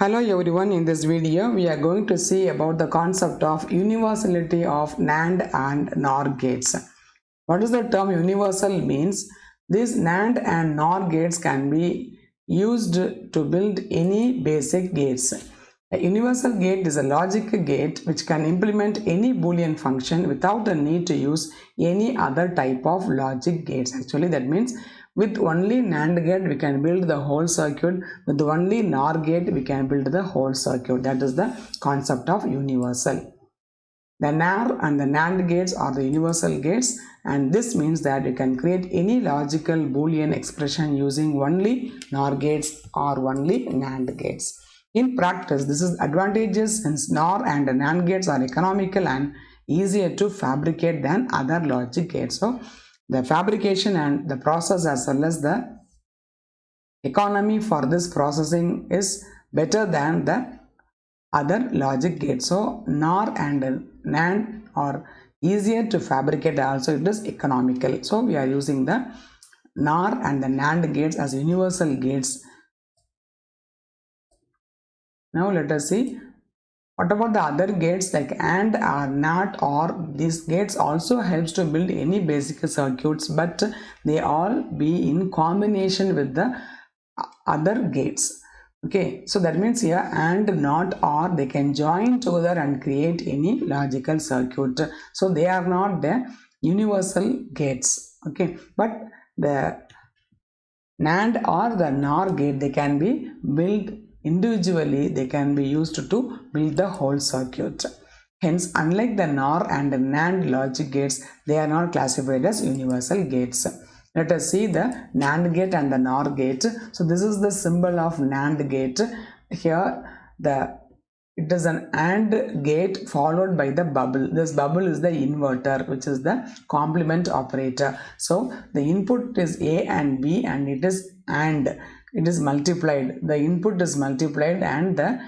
Hello everyone, in this video we are going to see about the concept of universality of NAND and NOR gates. What does the term universal means? These NAND and NOR gates can be used to build any basic gates. A universal gate is a logic gate which can implement any boolean function without the need to use any other type of logic gates. Actually that means with only NAND gate we can build the whole circuit, with only NOR gate we can build the whole circuit. That is the concept of universal. The NOR and the NAND gates are the universal gates, and this means that you can create any logical boolean expression using only NOR gates or only NAND gates. In practice, this is advantageous since NOR and NAND gates are economical and easier to fabricate than other logic gates. So the fabrication and the process as well as the economy for this processing is better than the other logic gates. So NOR and NAND are easier to fabricate, also it is economical. So we are using the NOR and the NAND gates as universal gates. Now let us see what about the other gates like AND or NOT or. These gates also helps to build any basic circuits, but they all be in combination with the other gates. Okay, so that means here AND, NOT, OR they can join together and create any logical circuit. So they are not the universal gates. Okay, but the NAND or the NOR gate, they can be built individually, they can be used to build the whole circuit. Hence, unlike the NOR and the NAND logic gates, they are not classified as universal gates. Let us see the NAND gate and the NOR gate. So this is the symbol of NAND gate. Here it is an AND gate followed by the bubble. This bubble is the inverter, which is the complement operator. So the input is A and B and it is AND. It is multiplied. The input is multiplied and the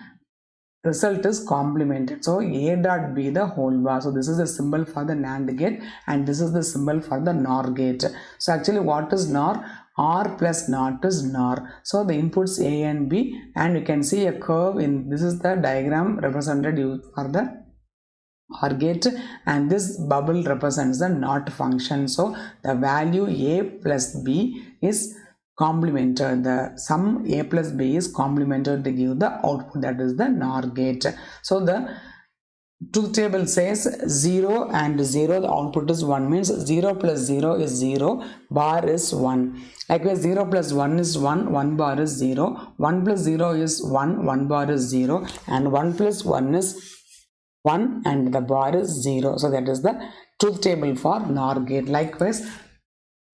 result is complemented. So A dot B the whole bar. So this is the symbol for the NAND gate and this is the symbol for the NOR gate. So actually what is NOR? R plus NOT is NOR. So the inputs A and B, and you can see a curve in this is the diagram represented for the OR gate, and this bubble represents the NOT function. So the value A plus B is complemented, the sum A plus B is complemented to give the output, that is the NOR gate. So the truth table says 0 and 0, the output is 1, means 0 plus 0 is 0, bar is 1. Likewise 0 plus 1 is 1, 1 bar is 0, 1 plus 0 is 1, 1 bar is 0, and 1 plus 1 is 1 and the bar is 0. So that is the truth table for NOR gate. Likewise,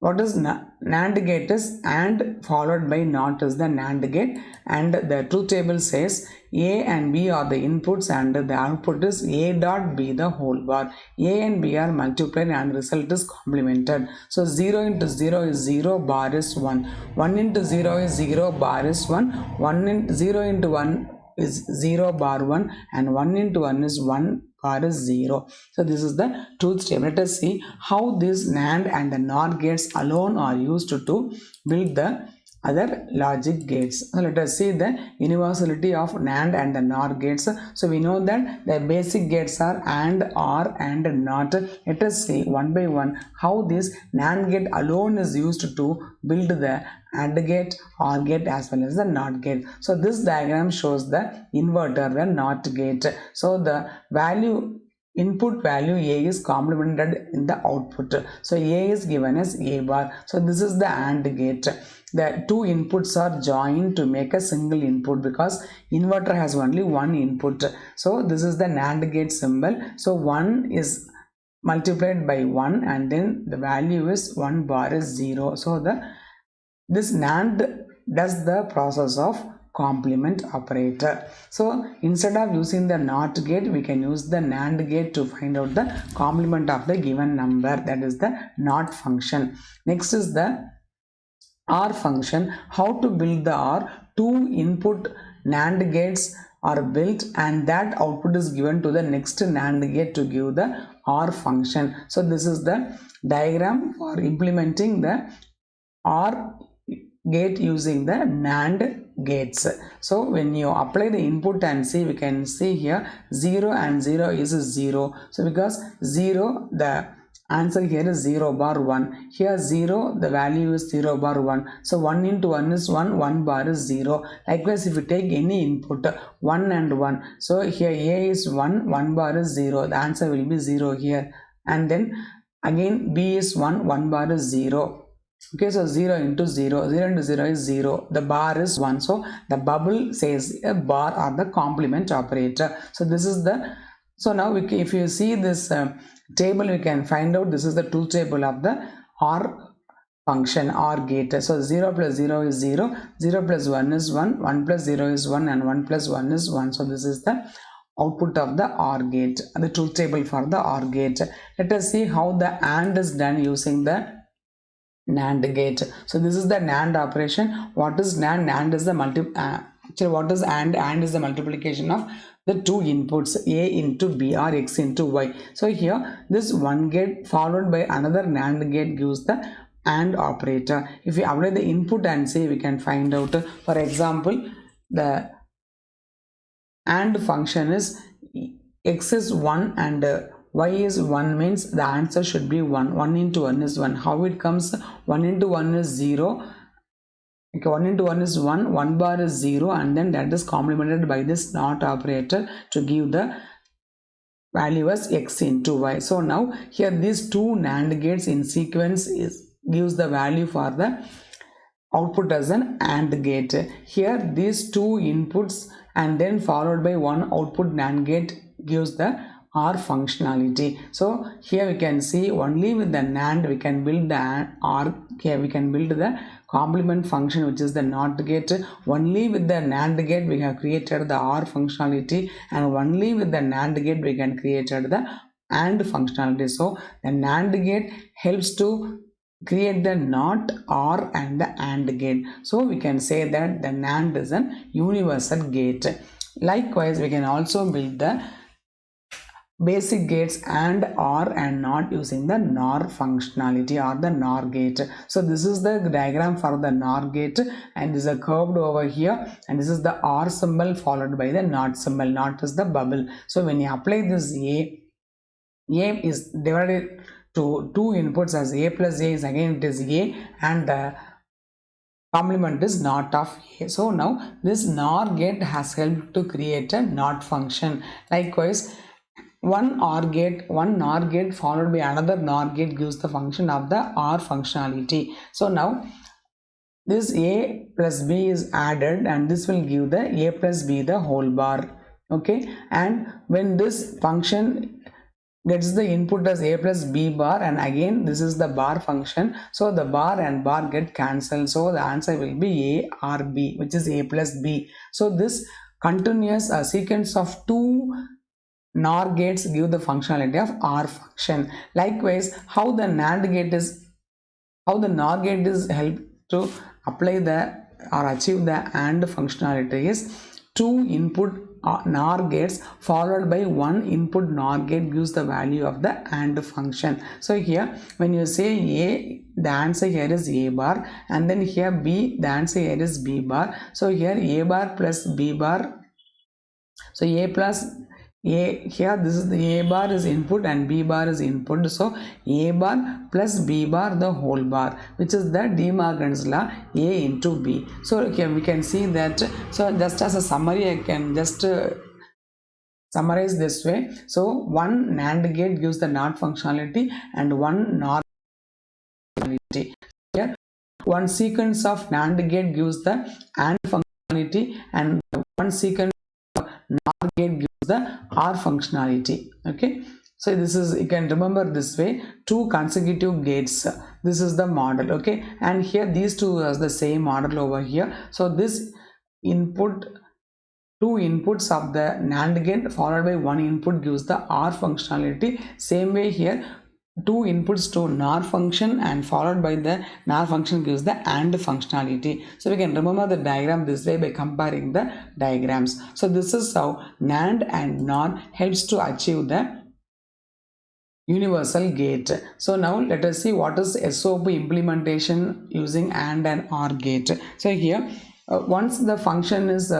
what is NAND gate is AND followed by NOT is the NAND gate, and the truth table says A and B are the inputs and the output is A dot B the whole bar. A and B are multiplied and result is complemented. So 0 into 0 is 0, bar is 1. 1 into 0 is 0, bar is 1. 0 into 1 is 0, bar 1, and 1 into 1 is 1, bar is 0. So this is the truth table. Let us see how these NAND and the NOR gates alone are used to build the other logic gates. So let us see the universality of NAND and the NOR gates. So we know that the basic gates are AND, OR and NOT. Let us see one by one how this NAND gate alone is used to build the AND gate, OR gate as well as the NOT gate. So this diagram shows the inverter, the NOT gate. So the input value A is complemented in the output. So A is given as A bar. So this is the AND gate. The two inputs are joined to make a single input because inverter has only one input. So this is the NAND gate symbol. So 1 is multiplied by 1 and then the value is 1, bar is 0. So this NAND does the process of complement operator. So instead of using the NOT gate, we can use the NAND gate to find out the complement of the given number, that is the NOT function. Next is the OR function. How to build the OR? Two input NAND gates are built and that output is given to the next NAND gate to give the OR function. So this is the diagram for implementing the OR gate using the NAND gates. So when you apply the input and see, we can see here 0 and 0 is 0. So because 0, the answer here is 0 bar 1. Here 0, the value is 0 bar 1. So 1 into 1 is 1, 1 bar is 0. Likewise, if you take any input 1 and 1, so here A is 1, 1 bar is 0. The answer will be 0 here. And then again B is 1, 1 bar is 0. Okay, so 0 into 0, 0 into 0 is 0, the bar is 1, so the bubble says a bar or the complement operator. So this is the, so now if you see this table, we can find out this is the truth table of the OR function, OR gate. So 0 plus 0 is 0, 0 plus 1 is 1, 1 plus 0 is 1, and 1 plus 1 is 1. So this is the output of the OR gate, the truth table for the OR gate. Let us see how the AND is done using the NAND gate. So this is the NAND operation. What is NAND? NAND is the actually what is AND? AND is the multiplication of the two inputs A into B or X into Y. So here this one gate followed by another NAND gate gives the AND operator. If we apply the input and say, we can find out, for example, the AND function is X is 1 and Y is 1, means the answer should be 1. 1 into 1 is 1. How it comes? 1 into 1 is 0. Okay, 1 into 1 is 1. 1 bar is 0, and then that is complemented by this NOT operator to give the value as X into Y. So now here these two NAND gates in sequence gives the value for the output as an AND gate. Here these two inputs and then followed by one output NAND gate gives the OR functionality. So here we can see only with the NAND we can build the OR. Here we can build the complement function, which is the NOT gate. Only with the NAND gate we have created the OR functionality, and only with the NAND gate we can created the AND functionality. So the NAND gate helps to create the NOT, OR and the AND gate. So we can say that the NAND is an universal gate. Likewise, we can also build the basic gates AND, OR and NOT using the NOR functionality or the NOR gate. So this is the diagram for the NOR gate, and this is a curved over here, and this is the OR symbol followed by the NOT symbol. NOT is the bubble. So when you apply this A is divided to two inputs as A plus A is again it is A, and the complement is NOT of A. So now this NOR gate has helped to create a NOT function. Likewise, one NOR gate followed by another NOR gate gives the function of the OR functionality. So now this A plus B is added, and this will give the A plus B the whole bar. Okay, and when this function gets the input as A plus B bar, and again this is the bar function, so the bar and bar get cancelled, so the answer will be A or B, which is A plus B. So this continuous sequence of two NOR gates give the functionality of OR function. Likewise, how the NOR gate is helped to apply the or achieve the AND functionality is two input NOR gates followed by one input NOR gate gives the value of the AND function. So here when you say A, the answer here is A bar, and then here B, the answer here is B bar. So here A bar plus B bar, so A plus A, here this is the A bar is input and B bar is input, so A bar plus B bar the whole bar, which is the De Morgan's law, A into B. So here we can see that. So just as a summary, I can just summarize this way. So one NAND gate gives the NOT functionality and one NOR functionality. Here one sequence of NAND gate gives the AND functionality, and one sequence of NOR gate gives the OR functionality. Okay, so this is, you can remember this way, two consecutive gates, this is the model. Okay, and here these two are the same model over here. So this input, two inputs of the NAND gate followed by one input gives the OR functionality. Same way here, two inputs to NOR function and followed by the NOR function gives the AND functionality. So we can remember the diagram this way by comparing the diagrams. So this is how NAND and NOR helps to achieve the universal gate. So now let us see what is SOP implementation using and OR gate. So here once the function is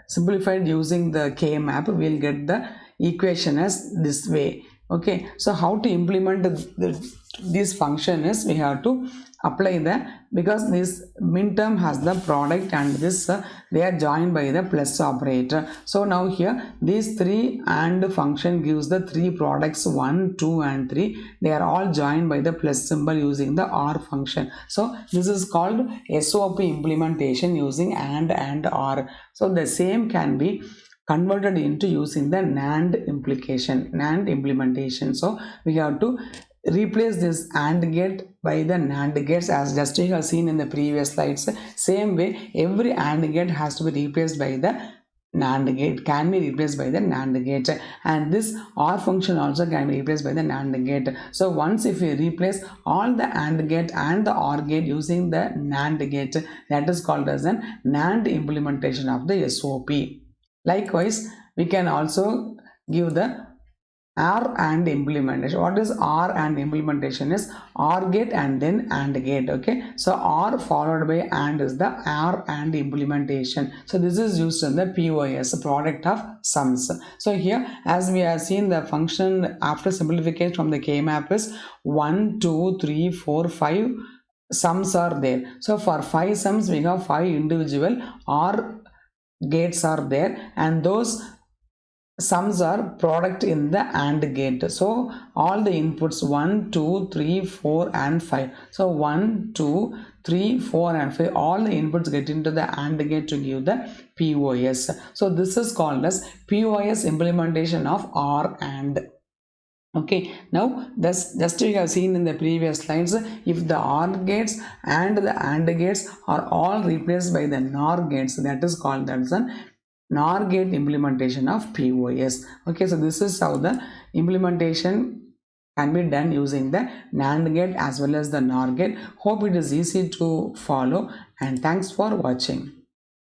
simplified using the K map, we'll get the equation as this way. Okay, so how to implement this function is we have to apply the, because this min term has the product and this they are joined by the plus operator. So now here these three and function gives the three products 1, 2 and 3. They are all joined by the plus symbol using the OR function. So this is called SOP implementation using and OR. So the same can be converted into using the NAND implementation. So we have to replace this AND gate by the NAND gates, as just you have seen in the previous slides. Same way every AND gate has to be replaced by the NAND gate, can be replaced by the NAND gate, and this OR function also can be replaced by the NAND gate. So once if we replace all the AND gate and the OR gate using the NAND gate, that is called as an NAND implementation of the SOP. Likewise, we can also give the OR and implementation. What is OR and implementation is OR gate and then AND gate. Okay, so OR followed by AND is the OR and implementation. So this is used in the POS, product of sums. So here as we have seen, the function after simplification from the K map is 1, 2, 3, 4, 5 sums are there. So for 5 sums we have 5 individual OR gates are there, and those sums are product in the AND gate. So all the inputs 1, 2, 3, 4 and 5. So 1, 2, 3, 4 and 5, all the inputs get into the AND gate to give the POS. So this is called as POS implementation of OR AND. Okay, now this just you have seen in the previous slides, if the OR gates and the AND gates are all replaced by the NOR gates, that is called as an NOR gate implementation of POS. Okay, so this is how the implementation can be done using the NAND gate as well as the NOR gate. Hope it is easy to follow, and thanks for watching.